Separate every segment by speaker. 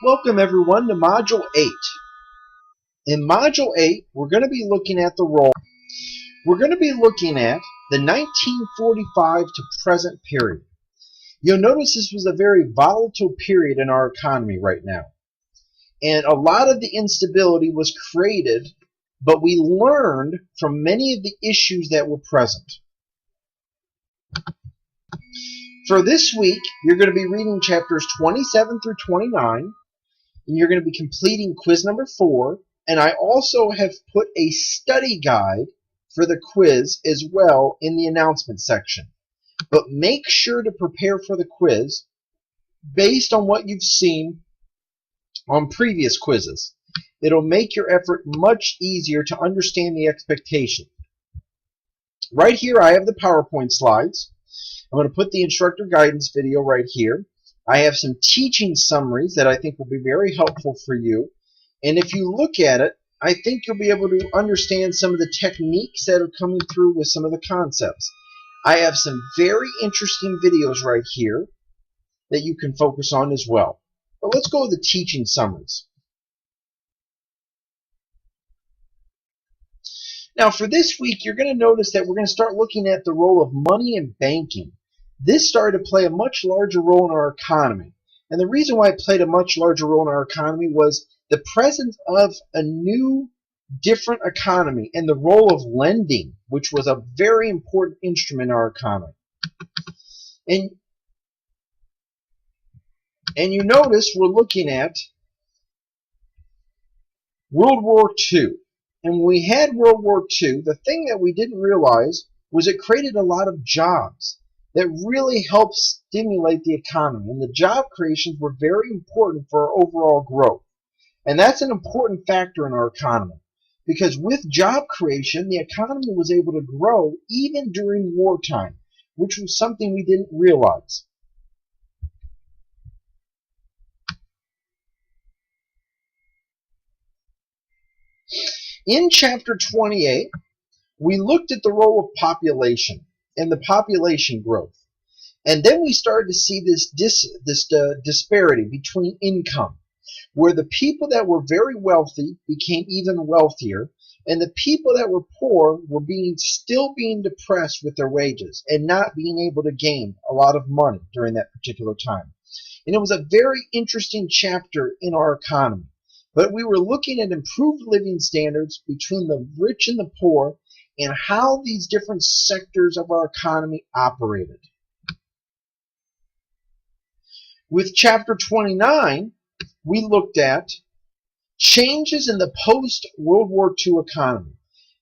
Speaker 1: Welcome everyone to Module 8. In Module 8, we're going to be looking at the role. We're going to be looking at the 1945 to present period. You'll notice this was a very volatile period in our economy right now. And a lot of the instability was created, but we learned from many of the issues that were present. For this week, you're going to be reading chapters 27 through 29. And you're going to be completing quiz number 4, and I also have put a study guide for the quiz as well in the announcement section. But make sure to prepare for the quiz based on what you've seen on previous quizzes. It'll make your effort much easier to understand the expectation. Right here I have the PowerPoint slides. I'm going to put the instructor guidance video right here. I have some teaching summaries that I think will be very helpful for you. And if you look at it, I think you'll be able to understand some of the techniques that are coming through with some of the concepts. I have some very interesting videos right here that you can focus on as well. But let's go with the teaching summaries. Now for this week, you're going to notice that we're going to start looking at the role of money in banking. This started to play a much larger role in our economy. And the reason why it played a much larger role in our economy was the presence of a new, different economy and the role of lending, which was a very important instrument in our economy. And you notice we're looking at World War II. And when we had World War II, the thing that we didn't realize was it created a lot of jobs that really helped stimulate the economy. And the job creations were very important for our overall growth. And that's an important factor in our economy. Because with job creation, the economy was able to grow even during wartime, which was something we didn't realize. In Chapter 28, we looked at the role of population and the population growth. And then we started to see this disparity between income, where the people that were very wealthy became even wealthier, and the people that were poor were still being depressed with their wages and not being able to gain a lot of money during that particular time. And it was a very interesting chapter in our economy. But we were looking at improved living standards between the rich and the poor and how these different sectors of our economy operated. With Chapter 29, we looked at changes in the post-World War II economy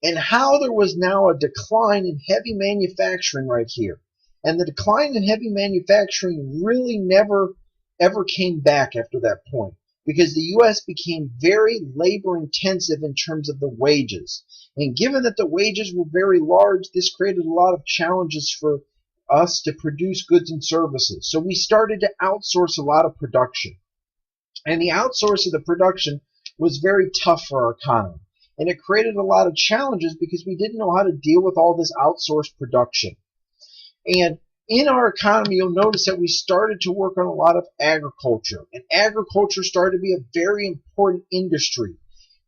Speaker 1: and how there was now a decline in heavy manufacturing right here. And the decline in heavy manufacturing really never ever came back after that point, because the U.S. became very labor intensive in terms of the wages. And given that the wages were very large, this created a lot of challenges for us to produce goods and services. So we started to outsource a lot of production. And the outsource of the production was very tough for our economy. And it created a lot of challenges because we didn't know how to deal with all this outsourced production. And in our economy, you'll notice that we started to work on a lot of agriculture. And agriculture started to be a very important industry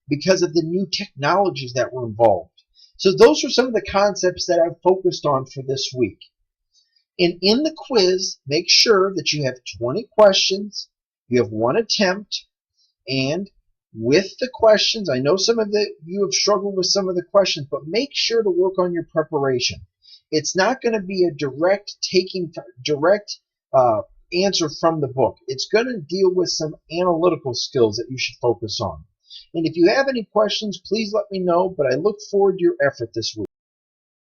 Speaker 1: because of the new technologies that were involved. So those are some of the concepts that I've focused on for this week. And in the quiz, make sure that you have 20 questions, you have 1 attempt, and with the questions, I know some of you have struggled with some of the questions, but make sure to work on your preparation. It's not going to be a direct answer from the book. It's going to deal with some analytical skills that you should focus on. And if you have any questions, please let me know, but I look forward to your effort this week.